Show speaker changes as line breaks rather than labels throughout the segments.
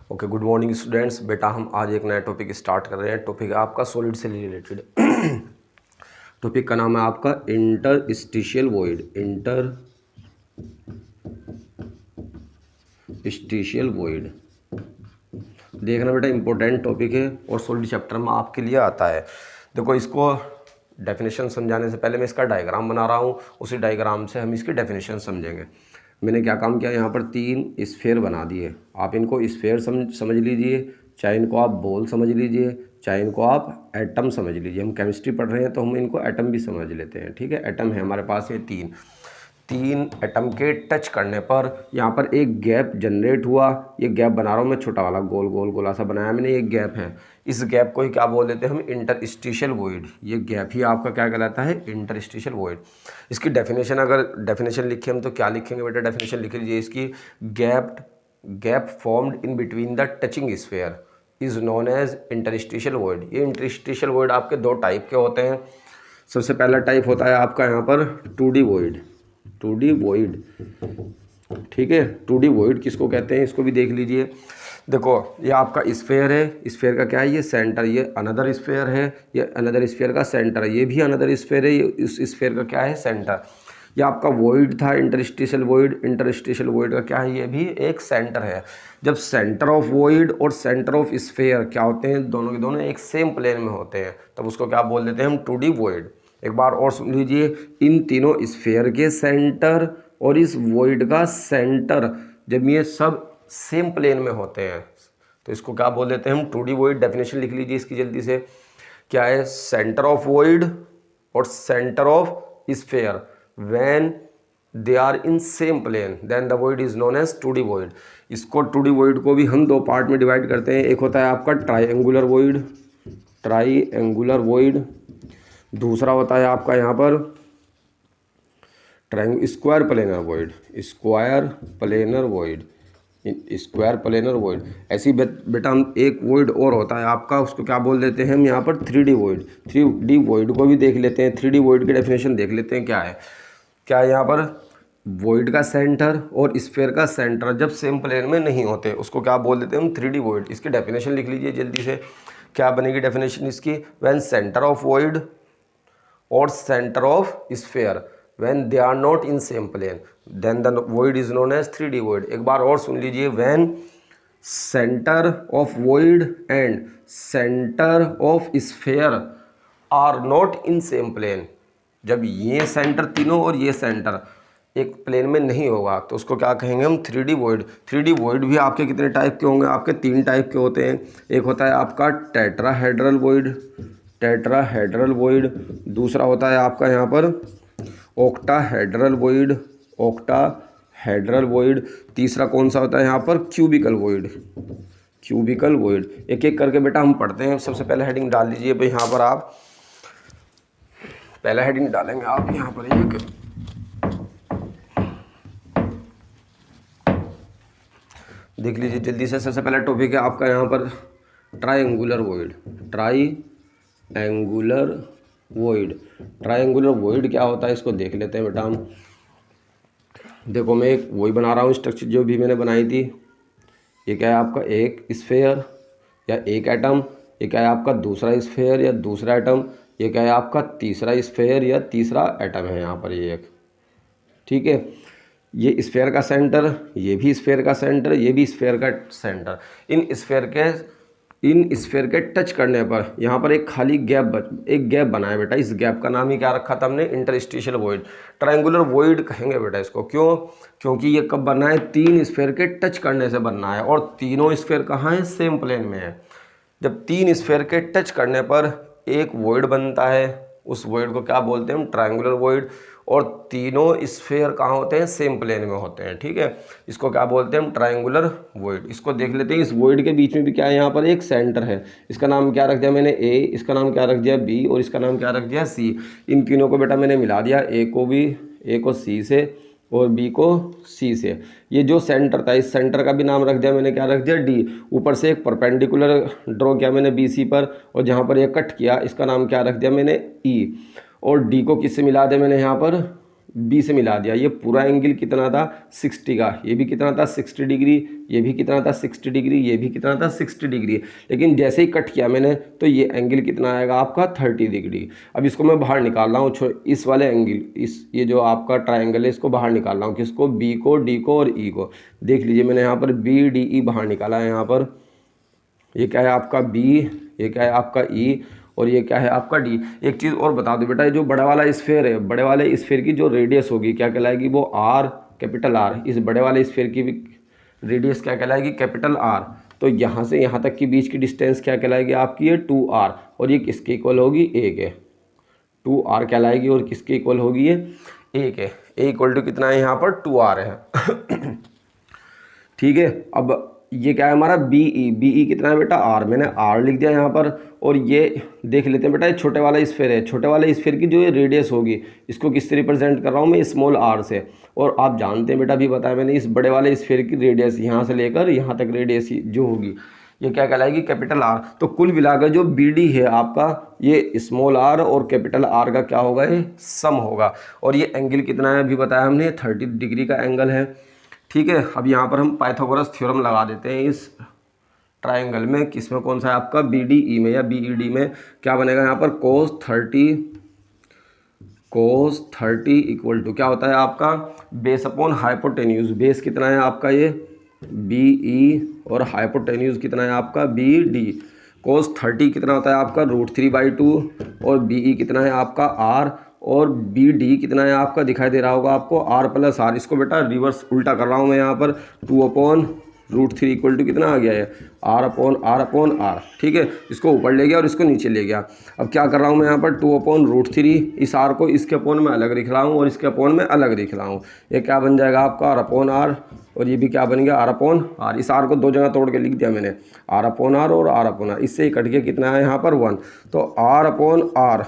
Okay, good morning students. बेटा हम आज एक नया टॉपिक स्टार्ट कर रहे हैं। टॉपिक है आपका सॉलिड से रिलेटेड। टॉपिक का नाम है आपका इंटरस्टिशियल वॉइड। इंटरस्टिशियल वॉइड देखना बेटा, इंपॉर्टेंट टॉपिक है और सॉलिड चैप्टर में आपके लिए आता है। देखो, इसको डेफिनेशन समझाने से पहले मैं इसका डायग्राम बना रहा हूँ, उसी डायग्राम से हम इसकी डेफिनेशन समझेंगे। मैंने क्या काम किया, यहाँ पर 3 स्फेयर बना दिए। आप इनको स्फेयर समझ लीजिए, चाहे इनको आप बॉल समझ लीजिए, चाहे इनको आप एटम समझ लीजिए। हम केमिस्ट्री पढ़ रहे हैं तो हम इनको एटम भी समझ लेते हैं, ठीक है। एटम है हमारे पास ये तीन एटम के टच करने पर यहाँ पर एक गैप जनरेट हुआ। ये गैप बना रहा हूँ मैं, छोटा वाला गोल गोल गोला सा बनाया मैंने, एक गैप है। इस गैप को ही क्या बोल देते हैं हम, इंटरस्टिशियल वॉइड। ये गैप ही आपका क्या कहलाता है, इंटरस्टिशियल वॉइड। इसकी डेफिनेशन, अगर डेफिनेशन लिखे हम तो क्या लिखेंगे बेटा, डेफिनेशन लिख लीजिए इसकी। Gap formed in between the touching sphere is known as interstitial void. ये इंटरस्टिशियल वॉइड आपके 2 टाइप के होते हैं। सबसे पहला टाइप होता है आपका यहाँ पर 2D वॉइड। 2D वॉइड, ठीक है। 2D वॉइड किसको कहते हैं, इसको भी देख लीजिए। देखो, ये आपका स्फेयर है, स्फेयर का क्या है, ये सेंटर। ये अनदर स्फेयर है, ये अनदर स्फेयर का सेंटर है। ये भी अनदर स्फेयर है, ये इस स्फेयर का क्या है, सेंटर। ये आपका वॉइड था इंटरस्टिशियल वॉइड। इंटरस्टिशियल वॉइड का क्या है, ये भी एक सेंटर है। जब सेंटर ऑफ वॉइड और सेंटर ऑफ स्फेयर क्या होते हैं, दोनों के दोनों एक सेम प्लेन में होते हैं, तब उसको क्या बोल देते हैं हम, 2D वॉइड। एक बार और सुन लीजिए, इन तीनों स्फेयर के सेंटर और इस वॉइड का सेंटर जब ये सब सेम प्लेन में होते हैं तो इसको क्या बोल देते हैं हम, 2D वॉइड। डेफिनेशन लिख लीजिए इसकी जल्दी से। क्या है, सेंटर ऑफ वॉइड और centre of sphere when they are in same plane then the void is known as 2D void. इसको 2D वॉइड को भी हम 2 पार्ट में डिवाइड करते हैं। एक होता है आपका ट्राइएंगुलर वॉइड, ट्राइएंगुलर वॉइड। दूसरा होता है आपका यहाँ पर square planar void, square planar void, square planar void. ऐसी बेटा हम एक वॉइड और होता है आपका, उसको क्या बोल देते हैं हम यहाँ पर, 3D वॉइड। 3D वॉइड को भी देख लेते हैं। 3D वॉइड की डेफिनेशन देख लेते हैं क्या है। क्या है यहाँ पर, वॉइड का सेंटर और स्फेयर का सेंटर जब सेम प्लेन में नहीं होते उसको क्या बोल देते हैं हम, 3D वॉइड। इसकी डेफिनेशन लिख लीजिए जल्दी से। क्या बनेगी डेफिनेशन इसकी, व्हेन सेंटर ऑफ वॉइड और centre of sphere when they are not in same plane then the void is known as 3D void। एक बार और सुन लीजिए, when center of void and center of sphere are not in same plane, जब ये centre तीनों और ये centre एक plane में नहीं होगा तो उसको क्या कहेंगे हम, 3D void। 3D void भी आपके कितने टाइप के होंगे, आपके 3 टाइप के होते हैं। एक होता है आपका टेट्राहेड्रल वॉइड, टेट्राहेड्रल वॉइड। दूसरा होता है आपका यहाँ पर ऑक्टाहेड्रल वॉइड, ऑक्टाहेड्रल वॉइड। तीसरा कौन सा होता है यहाँ पर, क्यूबिकल वॉइड, क्यूबिकल वॉइड। एक एक करके बेटा हम पढ़ते हैं। सबसे पहले हेडिंग डाल दीजिए भाई, यहाँ पर आप पहला हेडिंग डालेंगे आप यहाँ पर, एक देख लीजिए जल्दी से। सबसे पहला टॉपिक है आपका यहाँ पर triangular void, triangular void. Triangular void क्या होता है इसको देख लेते हैं बेटा हम। देखो, मैं एक वही बना रहा हूँ स्ट्रक्चर जो भी मैंने बनाई थी। ये क्या है आपका, एक स्फेयर या एक एटम। ये क्या है आपका, दूसरा स्फेयर या दूसरा एटम। ये क्या है आपका, तीसरा स्फेयर या तीसरा एटम है यहाँ पर ये एक, ठीक है। ये स्फेयर का सेंटर, ये भी स्फेयर का सेंटर, ये भी स्फेयर का सेंटर। इन स्फेयर के टच करने पर यहाँ पर एक खाली एक गैप बना है बेटा। इस गैप का नाम ही क्या रखा था हमने, इंटरस्टिशियल वॉइड। ट्रायंगुलर वॉइड कहेंगे बेटा इसको। क्यों, क्योंकि ये कब बनना है, 3 स्फेयर के टच करने से बनना है और तीनों स्फेयर कहाँ है, सेम प्लेन में है। जब 3 स्फेयर के टच करने पर एक वॉइड बनता है, उस वॉइड को क्या बोलते हैं हम, ट्रायंगुलर वॉइड। और तीनों स्फेयर कहाँ होते हैं, सेम प्लेन में होते हैं, ठीक है। इसको क्या बोलते हैं हम, ट्रायंगुलर वॉइड। इसको देख लेते हैं। इस वॉइड के बीच में भी क्या है, यहाँ पर एक सेंटर है। इसका नाम क्या रख दिया मैंने, ए। इसका नाम क्या रख दिया, बी। और इसका नाम क्या रख दिया, सी। इन तीनों को बेटा मैंने मिला दिया, ए को सी से और बी को सी से। ये जो सेंटर था, इस सेंटर का भी नाम रख दिया मैंने, क्या रख दिया, डी। ऊपर से एक परपेंडिकुलर ड्रॉ किया मैंने बी सी पर, और जहाँ पर ये कट किया इसका नाम क्या रख दिया मैंने, ई। और डी को किससे मिला दिया मैंने यहाँ पर, बी से मिला दिया, ये पूरा एंगल कितना था 60 का, ये भी कितना था 60 डिग्री, ये भी कितना था 60 डिग्री, ये भी कितना था 60 डिग्री। लेकिन जैसे ही कट किया मैंने तो ये एंगल कितना आएगा आपका 30 डिग्री। अब इसको मैं बाहर निकाल रहा हूँ, इस वाले एंगल, इस ये जो आपका ट्राइंगल है इसको बाहर निकाल रहा हूँ, किसको, बी को, डी को और ई को। देख लीजिए मैंने यहाँ पर बी डी ई बाहर निकाला है। यहाँ पर ये क्या है आपका बी, ये क्या है आपका ई, और ये क्या है आपका डी। एक चीज़ और बता दो बेटा, ये जो बड़ा वाला स्फेयर है, बड़े वाले स्फेयर की जो रेडियस होगी क्या कहलाएगी, वो आर, कैपिटल आर। इस बड़े वाले स्फेयर की भी रेडियस क्या कहलाएगी, कैपिटल आर। तो यहाँ से यहाँ तक की बीच की डिस्टेंस क्या कहलाएगी आपकी, ये 2r, और ये किसके इक्वल होगी, ए के। 2r कहलाएगी और किसके इक्वल होगी, ये ए के। ए इक्वल टू कितना है यहाँ पर 2r है। ठीक है, अब ये क्या है हमारा बी ई कितना है बेटा आर, मैंने आर लिख दिया यहाँ पर। और ये देख लेते हैं बेटा, ये छोटे वाला स्फेयर है, छोटे वाले स्फेयर की जो ये रेडियस होगी इसको किससे रिप्रेजेंट कर रहा हूँ मैं, स्मॉल आर से। और आप जानते हैं बेटा, अभी बताया मैंने, इस बड़े वाले स्फेयर की रेडियस यहाँ से लेकर यहाँ तक रेडियस जो होगी ये क्या कहलाएगी, कैपिटल आर। तो कुल मिलाकर जो बी डी है आपका, ये स्मॉल आर और कैपिटल आर का क्या होगा, ये सम होगा। और ये एंगल कितना है अभी बताया हमने, 30 डिग्री का एंगल है। ठीक है, अब यहाँ पर हम पाइथागोरस थ्योरम लगा देते हैं इस ट्रायंगल में, किसमें, कौन सा है आपका, बी डी ई में या बी ई डी में। क्या बनेगा यहाँ पर, cos 30 इक्वल टू क्या होता है आपका, बेस अपॉन हाइपोटेन्यूज। बेस कितना है आपका, ये बी ई, और हाइपोटेन्यूज कितना है आपका, बी डी। cos 30 कितना होता है आपका, √3/2, और बी ई कितना है आपका आर, और बी डी कितना है आपका, दिखाई दे रहा होगा आपको, आर प्लस आर। इसको बेटा रिवर्स उल्टा कर रहा हूँ मैं यहाँ पर, 2/√3 इक्वल टू कितना आ गया है, r/r/r। ठीक है, इसको ऊपर ले गया और इसको नीचे ले गया। अब क्या कर रहा हूँ मैं यहाँ पर, 2/√3, इस r को इसके अपॉन में अलग लिख रहा हूँ और इसके अपॉन में अलग लिख रहा हूँ। ये क्या बन जाएगा आपका, r/r, और ये भी क्या बन गया, r/r। इस r को दो जगह तोड़ के लिख दिया मैंने, r/r और r/r। इससे ही कट के कितना है यहाँ पर 1। तो r/r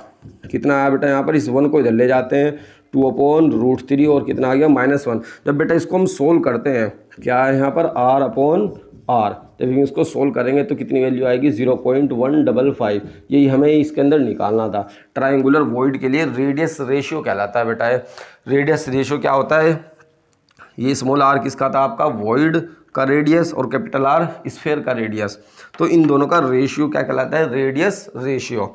कितना आया बेटा यहाँ पर, इस 1 को इधर ले जाते हैं, 2/√3 और कितना आ गया -1। जब बेटा इसको हम सोल्व करते हैं, क्या है यहाँ पर, r/r। जब हम इसको सोल्व करेंगे तो कितनी वैल्यू आएगी, 0.155। यही हमें इसके अंदर निकालना था। ट्रायंगुलर वॉइड के लिए रेडियस रेशियो कहलाता है बेटा। रेडियस रेशियो क्या होता है, ये स्मॉल r किसका था आपका, वॉइड का रेडियस, और कैपिटल R स्फेयर का रेडियस। तो इन दोनों का रेशियो क्या कहलाता है, रेडियस रेशियो।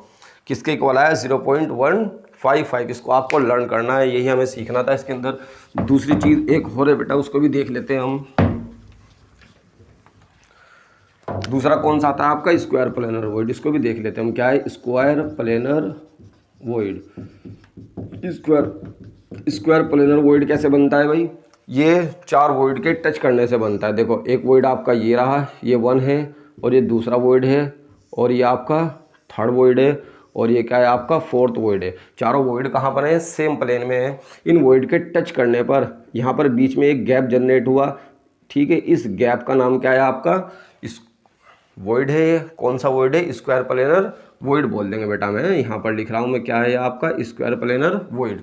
किसके इक्वल आया, 0.155। इसको आपको लर्न करना है, यही हमें सीखना था इसके अंदर। दूसरी चीज़ एक हो रही बेटा, उसको भी देख लेते हैं हम। दूसरा कौन सा आता है आपका, स्क्वायर प्लेनर वॉइड। इसको भी देख लेते हैं हम, क्या है, square planar void. Square planar void कैसे बनता है भाई, ये 4 वॉइड के टच करने से बनता है। देखो, एक वॉइड आपका ये रहा, ये 1 है, और ये दूसरा वॉइड है, और ये आपका 3rd वॉइड है, और ये क्या है आपका 4th वॉइड है। चारों वॉइड कहाँ पर है, सेम प्लेन में है। इन वॉइड के टच करने पर यहाँ पर बीच में एक गैप जनरेट हुआ। ठीक है, इस गैप का नाम क्या है आपका, इस वॉइड है। ये कौन सा वॉइड है, स्क्वायर प्लेनर वॉइड बोल देंगे बेटा। मैं यहाँ पर लिख रहा हूँ मैं, क्या है आपका, स्क्वायर प्लेनर वॉइड।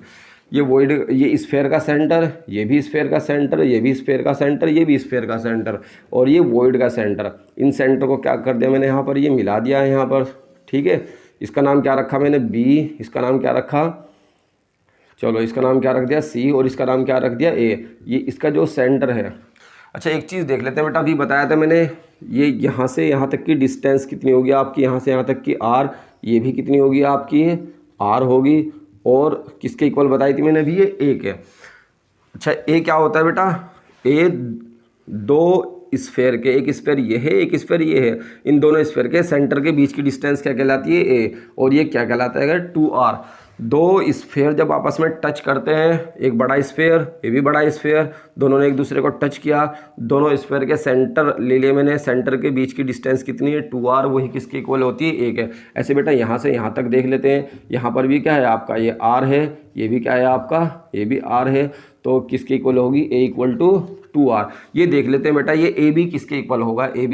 ये वॉइड, ये स्फेयर का सेंटर, ये भी स्फेयर का सेंटर, ये भी स्फेयर का सेंटर, ये भी स्फेयर का सेंटर, और ये वॉइड का सेंटर। इन सेंटर को क्या कर दिया मैंने यहाँ पर, ये मिला दिया है यहाँ पर। ठीक है, इसका नाम क्या रखा मैंने, बी। इसका नाम क्या रखा, चलो इसका नाम क्या रख दिया, सी। और इसका नाम क्या रख दिया, ए। ये इसका जो सेंटर है। अच्छा, एक चीज़ देख लेते हैं बेटा, अभी बताया था मैंने, ये यहाँ से यहाँ तक की डिस्टेंस कितनी होगी आपकी, यहाँ से यहाँ तक की आर। ये भी कितनी होगी आपकी, आर होगी। और किसके इक्वल बताई थी मैंने अभी, ये ए के। अच्छा, ए क्या होता है बेटा, ए 2 स्फेयर के, एक स्फेयर ये है, एक स्फेयर ये है, इन दोनों स्फेयर के सेंटर के बीच की डिस्टेंस क्या कहलाती है, ए। और ये क्या कहलाता है, 2r। 2 स्फेयर जब आपस में टच करते हैं, एक बड़ा स्फेयर, ये भी बड़ा स्फेयर, दोनों ने एक दूसरे को टच किया, दोनों स्फेयर के सेंटर ले लिए मैंने। सेंटर के बीच की डिस्टेंस कितनी है, 2r। वही किसके इक्वल होती है, 1 है। ऐसे बेटा यहाँ से यहाँ तक देख लेते हैं। यहाँ पर भी क्या है आपका, ये r है, ये भी क्या है आपका, ये भी r है। तो किसके इक्वल होगी, a इक्वल टू 2r। ये देख लेते हैं बेटा, ये ए बी किसके इक्वल होगा, ए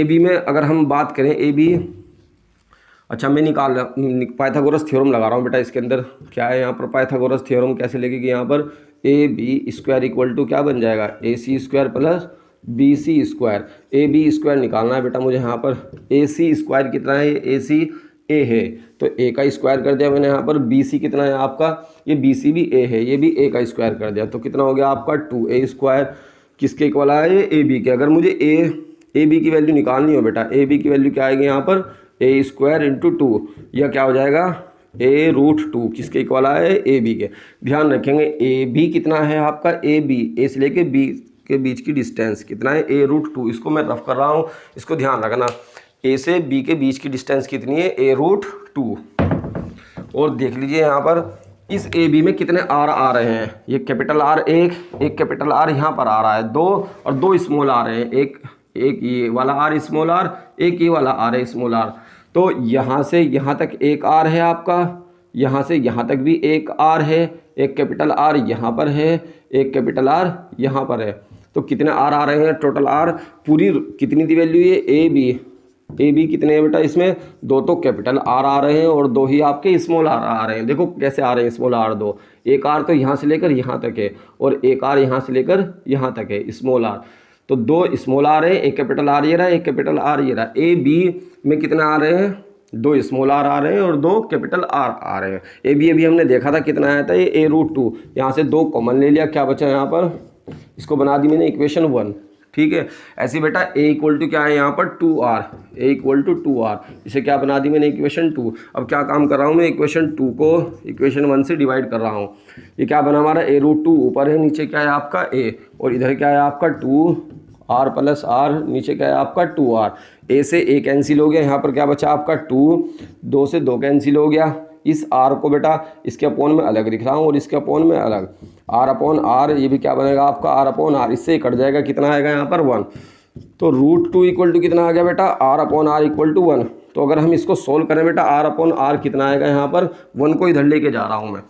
बी में अगर हम बात करें, ए बी, अच्छा मैं पाइथागोरस थ्योरम लगा रहा हूँ बेटा इसके अंदर। क्या है यहाँ पर, पाइथागोरस थ्योरम कैसे लगेगी यहाँ पर, A B square equal to क्या बन जाएगा, A C square plus B C square. A B square निकालना है बेटा मुझे यहाँ पर। ए सी स्क्वायर कितना है, ए सी ए है, तो ए का स्क्वायर कर दिया मैंने यहाँ पर। बी सी कितना है आपका, ये बी सी भी ए है, ये भी ए का स्क्वायर कर दिया, तो कितना हो गया आपका 2a²। किसके इक्वल आया, ये ए बी के। अगर मुझे ए बी की वैल्यू निकालनी हो बेटा, ए बी की वैल्यू क्या आएगी यहाँ पर, a² × 2, यह क्या हो जाएगा a√2। किसके इक्वल आया है, ए बी के। ध्यान रखेंगे ए बी कितना है आपका, ए बी, ए से लेके बी के बीच की डिस्टेंस कितना है, a√2। इसको मैं रफ कर रहा हूँ, इसको ध्यान रखना। ए से बी के बीच की डिस्टेंस कितनी है, a√2। और देख लीजिए यहाँ पर इस ए बी में कितने आर आ रहे हैं, ये कैपिटल आर एक कैपिटल आर यहाँ पर आ रहा है 2, और 2 स्मॉल आ रहे हैं, एक ये वाला आर स्मॉल आर, एक ये वाला आर है स्मॉल आर। तो यहाँ से यहाँ तक एक आर है आपका, यहाँ से यहाँ तक भी एक आर है, एक कैपिटल आर यहाँ पर है, एक कैपिटल आर यहाँ पर है। तो कितने आर आ रहे हैं टोटल आर, पूरी कितनी दी वैल्यू है, ए बी कितने हैं बेटा, इसमें 2 तो कैपिटल आर आ रहे हैं और 2 ही आपके स्मॉल आर आ रहे हैं। देखो कैसे आ रहे हैं स्मॉल आर 2, एक आर तो यहाँ से लेकर यहाँ तक है और एक आर यहाँ से लेकर यहाँ तक है स्मॉल आर। तो 2 स्मॉल आर है, एक कैपिटल आर ये रहा, एक कैपिटल आर ये रहा। ए बी में कितने आ रहे हैं, 2 स्मॉल आर आ रहे हैं और 2 कैपिटल आर आ रहे हैं। ए बी अभी हमने देखा था कितना आया था, ये a√2। यहाँ से 2 कॉमन ले लिया, क्या बचा यहाँ पर, इसको बना दी मैंने इक्वेशन 1। ठीक है, ऐसे बेटा a = क्या है यहाँ पर 2r, a = 2r, इसे क्या बना दी मैंने इक्वेशन 2। अब क्या काम कर रहा हूँ मैं, इक्वेशन 2 को इक्वेशन 1 से डिवाइड कर रहा हूँ। ये क्या बना हमारा, a√2 ऊपर है, नीचे क्या है आपका a, और इधर क्या है आपका 2r + r, नीचे क्या है आपका 2r। a से a कैंसिल हो गया, यहाँ पर क्या बचा आपका 2 से 2 कैंसिल हो गया। इस r को बेटा इसके अपॉन में अलग लिख रहा हूँ और इसके अपॉन में अलग, r/r, ये भी क्या बनेगा आपका r/r, इससे कट जाएगा, कितना आएगा यहाँ पर 1। तो √2 = कितना आ गया बेटा, r/r = 1। तो अगर हम इसको सोल्व करें बेटा, r/r कितना आएगा यहाँ पर, 1 को इधर लेके जा रहा हूँ मैं,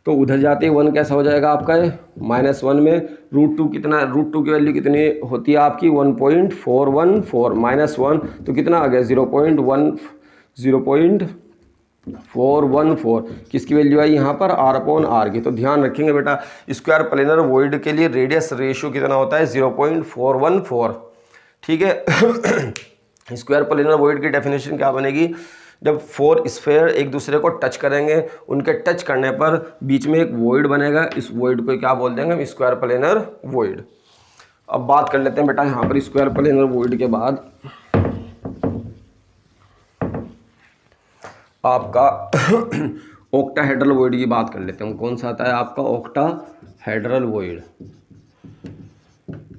तो उधर जाते ही 1 कैसा हो जाएगा आपका, -1 में √2 कितना, √2 की वैल्यू कितनी होती है आपकी 1.414, -1 तो कितना आ गया 0.414। किसकी वैल्यू आई यहाँ पर, r/r की। तो ध्यान रखेंगे बेटा स्क्वायर प्लेनर वॉइड के लिए रेडियस रेशियो कितना होता है, 0.414। ठीक है। स्क्वायर प्लेनर वॉइड की डेफिनेशन क्या बनेगी, जब 4 स्फेयर एक दूसरे को टच करेंगे, उनके टच करने पर बीच में एक वॉइड बनेगा, इस वॉइड को क्या बोल देंगे हम, स्क्वायर प्लेनर वॉइड। अब बात कर लेते हैं बेटा यहाँ पर स्क्वायर प्लेनर वॉइड के बाद आपका ऑक्टाहेड्रल वॉइड की बात कर लेते हैं। कौन सा आता है आपका ऑक्टाहेड्रल वॉइड।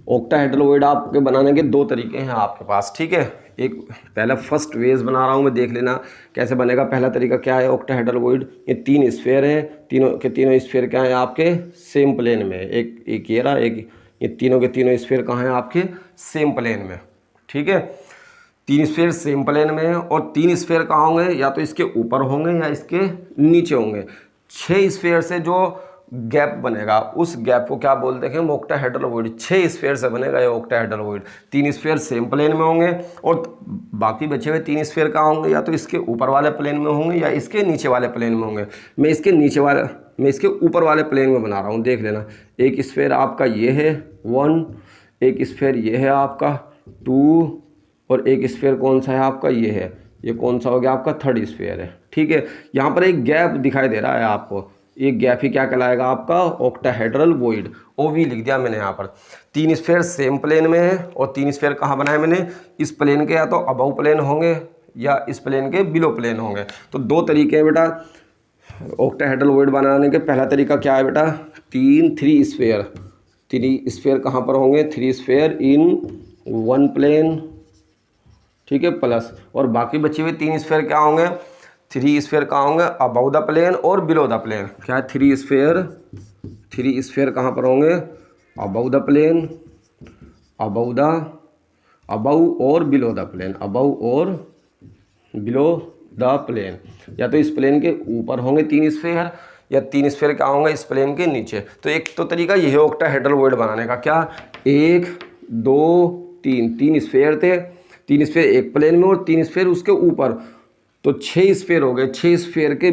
ऑक्टाहेड्रल वॉइड आपके बनाने के 2 तरीके हैं आपके पास। ठीक है, एक पहला फर्स्ट वेज बना रहा हूँ मैं, देख लेना कैसे बनेगा। पहला तरीका क्या है ऑक्टाहेड्रल वॉइड, ये 3 स्फेयर हैं, तीनों के तीनों स्फेयर क्या है आपके सेम प्लेन में, एक ये रहा, एक ये तीनों के तीनों स्फेयर कहाँ हैं आपके सेम प्लेन में। ठीक है, 3 स्फेयर सेम प्लेन में है और 3 स्फेयर कहाँ होंगे, या तो इसके ऊपर होंगे या इसके नीचे होंगे। 6 स्फेयर से जो गैप बनेगा उस गैप को क्या बोलते हैं, ऑक्टाहेड्रल वॉइड। 6 स्फेयर से बनेगा ये octahedral void. 3 sphere same plane में होंगे और बाकी बचे हुए 3 स्फेयर कहाँ होंगे, या तो इसके ऊपर वाले प्लेन में होंगे या इसके नीचे वाले प्लेन में होंगे। मैं इसके ऊपर वाले प्लेन में बना रहा हूँ, देख लेना। एक स्फेयर आपका ये है 1, एक स्फेयर ये है आपका 2, और एक स्फेयर कौन सा है आपका ये है, ये कौन सा हो गया आपका 3rd स्फेयर है। ठीक है, यहाँ पर एक गैप दिखाई दे रहा है आपको, ये गैप ही क्या कहलाएगा आपका ऑक्टाहेड्रल वॉइड, OV लिख दिया मैंने यहाँ पर। 3 स्फेयर सेम प्लेन में है और 3 स्फेयर कहाँ बनाए मैंने, इस प्लेन के या तो अबव प्लेन होंगे या इस प्लेन के बिलो प्लेन होंगे। तो 2 तरीके हैं बेटा ऑक्टाहेड्रल वॉइड बनाने के। पहला तरीका क्या है बेटा, 3 स्फेयर कहाँ पर होंगे, 3 स्फेयर इन 1 प्लेन। ठीक है, प्लस और बाकी बचे हुए 3 स्फेयर क्या होंगे, 3 स्फेयर कहाँ होंगे अबव द प्लेन और बिलो द प्लेन। क्या है 3 स्फेयर कहाँ पर होंगे, अबव द प्लेन, अबव और बिलो द प्लेन, अबव और बिलो द प्लेन। या तो इस प्लेन के ऊपर होंगे 3 स्फेयर या 3 स्फेयर क्या होंगे इस प्लेन के नीचे। तो एक तो तरीका ये है ऑक्टाहेड्रल वॉइड बनाने का, क्या 1 2 3 स्फेयर थे, 3 स्फेयर एक प्लेन में और 3 स्फेयर उसके ऊपर, तो 6 स्फेयर हो गए। 6 स्फेयर के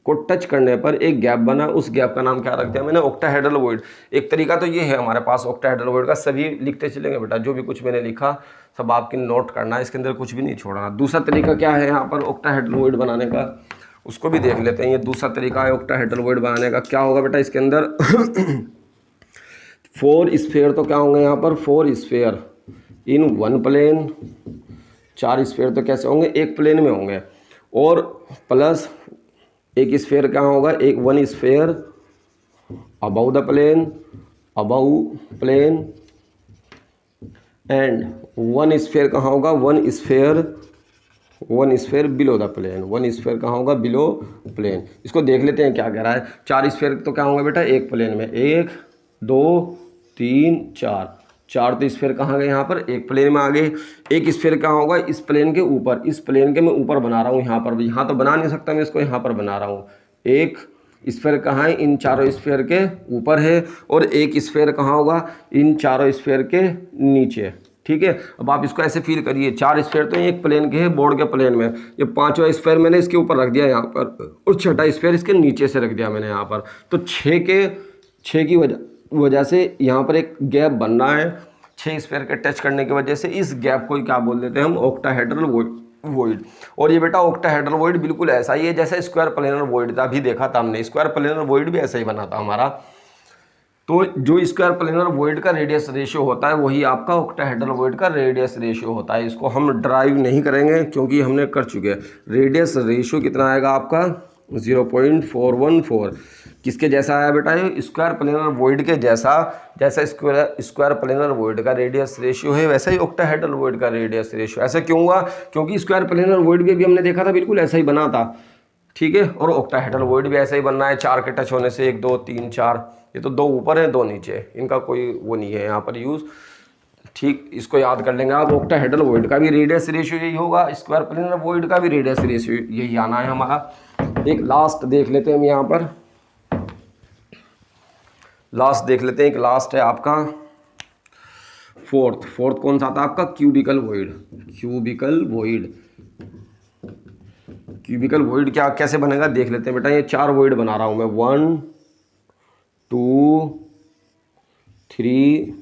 को टच करने पर एक गैप बना, उस गैप का नाम क्या रख दिया मैंने ऑक्टाहेड्रल वॉइड। एक तरीका तो ये है हमारे पास ऑक्टाहेड्रल वॉइड का, सभी लिखते चलेंगे बेटा, जो भी कुछ मैंने लिखा सब आपकी नोट करना है, इसके अंदर कुछ भी नहीं छोड़ना। दूसरा तरीका क्या है यहाँ पर ऑक्टाहेड्रल वॉइड बनाने का, उसको भी देख लेते हैं। ये दूसरा तरीका है ऑक्टाहेड्रल बनाने का। क्या होगा बेटा इसके अंदर 4 स्फेयर तो क्या होंगे यहाँ पर 4 स्फेयर इन 1 प्लेन, 4 स्फेयर तो कैसे होंगे एक प्लेन में होंगे, और प्लस एक स्फेयर क्या होगा एक 1 sphere above the plane and 1 sphere कहाँ होगा 1 sphere below the plane, 1 sphere कहाँ होगा बिलो प्लेन। इसको देख लेते हैं क्या कह रहा है। 4 स्फेयर तो क्या होंगे बेटा एक प्लेन में, 1 2 3 4 तो स्फेयर कहाँ गए यहाँ पर एक प्लेन में आ गए। एक स्फेयर कहाँ होगा इस प्लेन के ऊपर, इस प्लेन के मैं ऊपर बना रहा हूँ यहाँ पर, यहाँ तो बना नहीं सकता मैं इसको, यहाँ पर बना रहा हूँ। एक स्फेयर कहाँ है इन चारों स्फेयर के ऊपर है, और एक स्फेयर कहाँ होगा इन चारों स्फेयर के नीचे। ठीक है, अब आप इसको ऐसे फील करिए, 4 स्फेयर तो एक प्लेन के हैं बोर्ड के प्लेन में, ये 5वां स्फेयर मैंने इसके ऊपर रख दिया यहाँ पर, और 6ठा स्फेयर इसके नीचे से रख दिया मैंने यहाँ पर। तो 6 की वजह से यहाँ पर एक गैप बनना है, 6 स्फेयर के टच करने की वजह से। इस गैप को क्या बोल देते हैं हम ऑक्टाहेड्रल वॉइड। और ये बेटा ऑक्टाहेड्रल वॉइड बिल्कुल ऐसा ही है जैसे स्क्वायर प्लेनर वॉइड था, अभी देखा था हमने, स्क्वायर प्लेनर वॉइड भी ऐसा ही बना था हमारा। तो जो स्क्वायर प्लेनर वॉइड का रेडियस रेशियो होता है वही आपका ऑक्टाहेड्रल वॉइड का रेडियस रेशियो होता है। इसको हम ड्राइव नहीं करेंगे क्योंकि हमने कर चुके हैं। रेडियस रेशियो कितना आएगा आपका 0.414। किसके जैसा आया बेटा ये स्क्वायर प्लेनर वॉइड के जैसा, जैसा स्क्वायर प्लेनर वॉइड का रेडियस रेशियो है वैसा ही ऑक्टाहेड्रल वॉइड का रेडियस रेशियो। ऐसा क्यों हुआ, क्योंकि स्क्वायर प्लेनर वॉइड भी अभी हमने देखा था बिल्कुल ऐसा ही बना था। ठीक है, और ऑक्टाहेड्रल वॉइड भी ऐसा ही बनना है, 4 के टच होने से 1 2 3 4, ये तो 2 ऊपर है 2 नीचे, इनका कोई वो नहीं है यहाँ पर यूज़। ठीक, इसको याद कर लेंगे आप। ऑक्टाहेड्रल वॉइड का भी रेडियस रेशियो यही होगा, स्क्वायर प्लेनर वॉइड का भी रेडियस रेशियो यही आना है हमारा। एक लास्ट देख लेते हैं हम यहाँ पर, लास्ट देख लेते हैं। एक लास्ट है आपका फोर्थ कौन सा था आपका क्यूबिकल वॉइड क्या कैसे बनेगा देख लेते हैं बेटा। ये 4 वॉइड बना रहा हूँ मैं, 1 2 3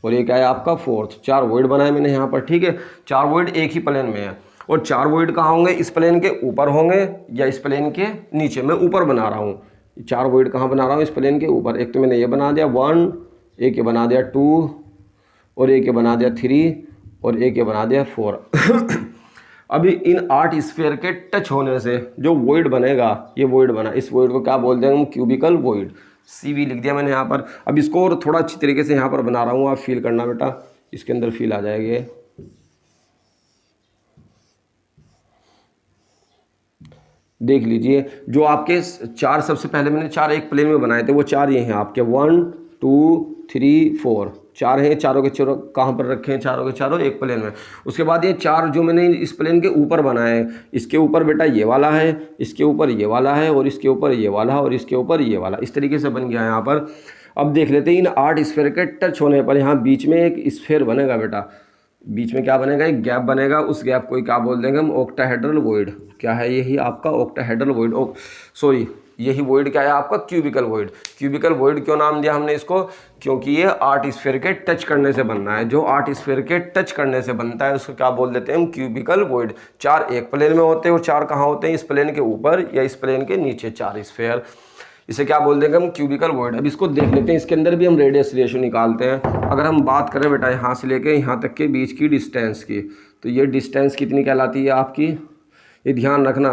और ये क्या है आपका 4th। 4 वॉइड बनाए मैंने यहाँ पर। ठीक है, 4 वॉइड एक ही प्लेन में है, और 4 वॉइड कहाँ होंगे इस प्लेन के ऊपर होंगे या इस प्लेन के नीचे। मैं ऊपर बना रहा हूँ, 4 वॉइड कहाँ बना रहा हूँ इस प्लेन के ऊपर। एक तो मैंने ये बना दिया 1, एक ये बना दिया 2, और एक ये बना दिया 3, और एक ये बना दिया 4। अभी इन 8 स्फेयर के टच होने से जो वॉइड बनेगा, ये वॉइड बना, इस वॉइड को क्या बोलते हैं हम क्यूबिकल वॉइड। CV लिख दिया मैंने यहाँ पर। अब इसको और थोड़ा अच्छी तरीके से यहाँ पर बना रहा हूँ, आप फील करना बेटा, इसके अंदर फील आ जाएगी। देख लीजिए, जो आपके 4 सबसे पहले मैंने 4 एक प्लेन में बनाए थे, वो 4 ये हैं आपके 1 2 3 4, 4 हैं। चारों के चारों कहाँ पर रखे हैं, चारों के चारों एक प्लेन में। उसके बाद ये 4 जो मैंने इस प्लेन के ऊपर बनाए हैं, इसके ऊपर बेटा ये वाला है, इसके ऊपर ये वाला है, और इसके ऊपर ये वाला है, और इसके ऊपर ये वाला, इस तरीके से बन गया यहाँ पर। अब देख लेते हैं इन 8 स्फेयर के टच होने पर यहाँ बीच में एक स्फेयर बनेगा बेटा। बीच में क्या बनेगा, एक गैप बनेगा, उस गैप को क्या बोल देंगे हम ऑक्टाहेड्रल वॉइड। क्या है यही आपका ऑक्टाहेड्रल वॉइड, सॉरी यही वॉइड क्या है आपका क्यूबिकल वॉइड। क्यूबिकल वॉइड क्यों नाम दिया हमने इसको, क्योंकि ये 8 स्फेयर के टच करने से बनना है। जो 8 स्फेयर के टच करने से बनता है उसको क्या बोल देते हैं हम क्यूबिकल वॉइड। 4 एक प्लेन में होते हैं और 4 कहाँ होते हैं इस प्लेन के ऊपर या इस प्लेन के नीचे, 4 स्फेयर, इसे क्या बोल देंगे हम क्यूबिकल वॉइड। अब इसको देख लेते हैं, इसके अंदर भी हम रेडियस रेशियो निकालते हैं। अगर हम बात करें बेटा यहाँ से लेके यहाँ तक के बीच की डिस्टेंस की, तो ये डिस्टेंस कितनी कहलाती है आपकी, ये ध्यान रखना,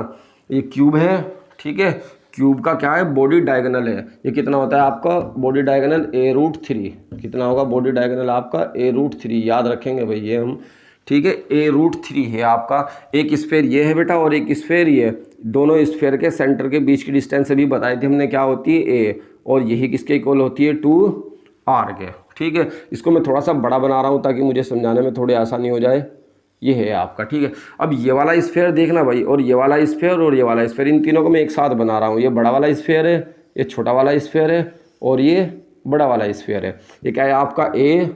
ये क्यूब है। ठीक है, क्यूब का क्या है बॉडी डायगोनल है, ये कितना होता है आपका बॉडी डायगोनल a√3। कितना होगा बॉडी डायगोनल आपका a√3, याद रखेंगे भाई ये हम। ठीक है, a√3 है आपका। एक स्फेयर ये है बेटा और एक स्फेयर ये, दोनों स्फेयर के सेंटर के बीच की डिस्टेंस अभी बताई थी हमने, क्या होती है a, और यही किसके इक्वल होती है 2r के। ठीक है, इसको मैं थोड़ा सा बड़ा बना रहा हूँ ताकि मुझे समझाने में थोड़ी आसानी हो जाए। ये है आपका। ठीक है, अब ये वाला स्फेयर देखना भाई, और ये वाला स्फेयर और ये वाला स्फेयर, इन तीनों को मैं एक साथ बना रहा हूँ। ये बड़ा वाला स्फेयर है, ये छोटा वाला स्फेयर है, और ये बड़ा वाला स्फेयर है। ये क्या है आपका A,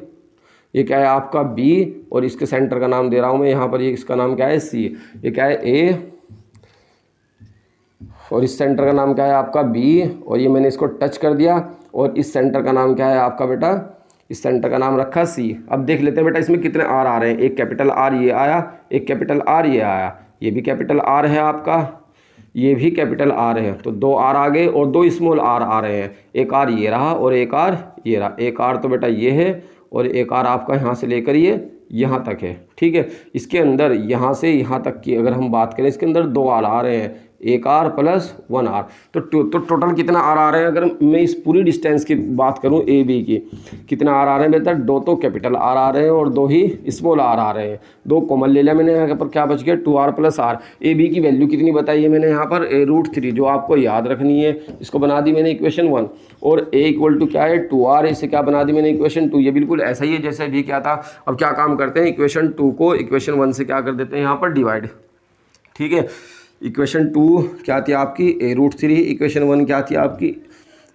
ये क्या है आपका B, और इसके सेंटर का नाम दे रहा हूँ मैं यहाँ पर, ये इसका नाम क्या है C। ये क्या है A, और इस सेंटर का नाम क्या है आपका B, और ये मैंने इसको टच कर दिया, और इस सेंटर का नाम क्या है आपका बेटा, इस सेंटर का नाम रखा C। अब देख लेते हैं बेटा इसमें कितने R आ रहे हैं। एक कैपिटल R ये आया, एक कैपिटल R ये आया, ये भी कैपिटल R है आपका, ये भी कैपिटल आर है, तो 2 आर आ गए और 2 स्मॉल आर आ रहे हैं। एक आर ये रहा और एक आर ये रहा। एक आर तो बेटा ये है और एक आर आपका यहाँ से लेकर ये यहाँ तक है, ठीक है। इसके अंदर यहाँ से यहाँ तक की अगर हम बात करें, इसके अंदर 2 आर आ रहे हैं, एक आर प्लस 1 आर, तो टोटल कितना आर आ रहे हैं। अगर मैं इस पूरी डिस्टेंस की बात करूं ए बी की, कितना आर आ रहे हैं बेटा, 2 तो कैपिटल आर आ रहे हैं और 2 ही स्मॉल आर आ रहे हैं। 2 कॉमन ले लिया मैंने, यहाँ पर क्या बच गया 2 R plus R. A B की वैल्यू कितनी बताई है मैंने यहाँ पर, √3, जो आपको याद रखनी है। इसको बना दी मैंने इक्वेशन 1 और ए इक्वल टू क्या है 2 आर, इसे क्या बना दी मैंने इक्वेशन 2। ये बिल्कुल ऐसा ही है जैसे भी क्या था। अब क्या काम करते हैं, इक्वेशन 2 को इक्वेशन 1 से क्या कर देते हैं यहाँ पर डिवाइड, ठीक है। इक्वेशन 2 क्या थी आपकी a√3, इक्वेशन 1 क्या थी आपकी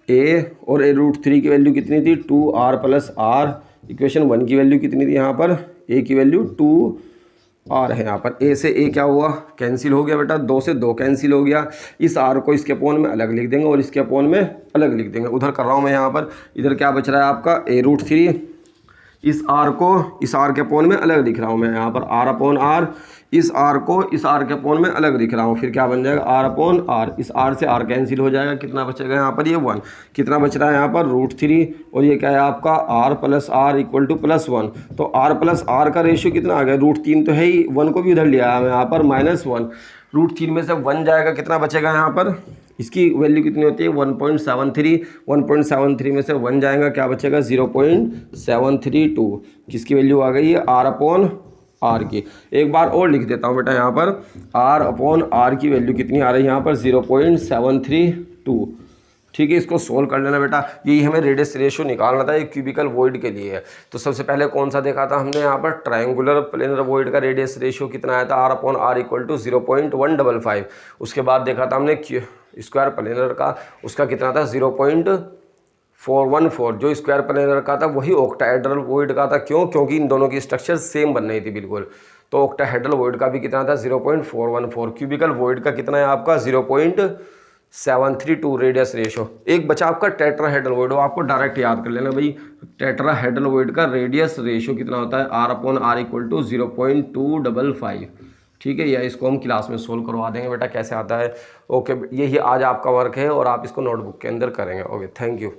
a, और a√3 की वैल्यू कितनी थी 2r प्लस r। इक्वेशन 1 की वैल्यू कितनी थी यहाँ पर, a की वैल्यू 2r है। यहाँ पर a से a क्या हुआ, कैंसिल हो गया बेटा, 2 से 2 कैंसिल हो गया। इस r को इसके अपोन में अलग लिख देंगे और इसके अपोन में अलग लिख देंगे। उधर कर रहा हूँ मैं यहाँ पर, इधर क्या बच रहा है आपका a√3, इस r को इस r के अपोन में अलग लिख रहा हूँ मैं यहाँ पर, r अपॉन r, इस r को इस r के अपोन में अलग लिख रहा हूँ। फिर क्या बन जाएगा r अपॉन r, इस r से r कैंसिल हो जाएगा। कितना बचेगा यहाँ पर, ये 1। कितना बच रहा है यहाँ पर √3, और ये क्या है आपका r plus r equal to +1। तो r प्लस r का रेशियो कितना आ गया, √3 तो है ही, 1 को भी उधर लिया है यहाँ पर -1। √3 में से 1 जाएगा, कितना बचेगा यहाँ पर, इसकी वैल्यू कितनी होती है 1.73। 1.73 में से 1 जाएगा, क्या बचेगा 0.732। किसकी वैल्यू आ गई है, r अपॉन r की। एक बार और लिख देता हूँ बेटा यहाँ पर, r अपॉन r की वैल्यू कितनी आ रही है यहाँ पर 0.732, ठीक है। इसको सोल्व कर लेना बेटा। यही हमें रेडियस रेशियो निकालना था, एक क्यूबिकल वॉइड के लिए है। तो सबसे पहले कौन सा देखा था हमने यहाँ पर, ट्रायंगुलर प्लेनर वॉइड का रेडियस रेशियो कितना आया था, r upon r equal to 0.155। उसके बाद देखा था हमने स्क्वायर प्लेनर का, उसका कितना था 0.414। जो स्क्वायर प्लेनर का था वही ऑक्टाहेड्रल वॉइड का था। क्यों, क्योंकि इन दोनों की स्ट्रक्चर सेम बन रही थी बिल्कुल। तो ऑक्टाहेड्रल वॉइड का भी कितना था 0.414। क्यूबिकल वॉइड का कितना है आपका 0.732 रेडियस रेशियो। एक बचा आपका टेट्राहेड्रल वॉइड, वो आपको डायरेक्ट याद कर लेना भाई। टेट्राहेड्रल वॉइड का रेडियस रेशियो कितना होता है, r upon r equal to 0.255, ठीक है। या इसको हम क्लास में सोल्व करवा देंगे बेटा, कैसे आता है। ओके, यही आज आपका वर्क है और आप इसको नोटबुक के अंदर करेंगे। Okay, thank you.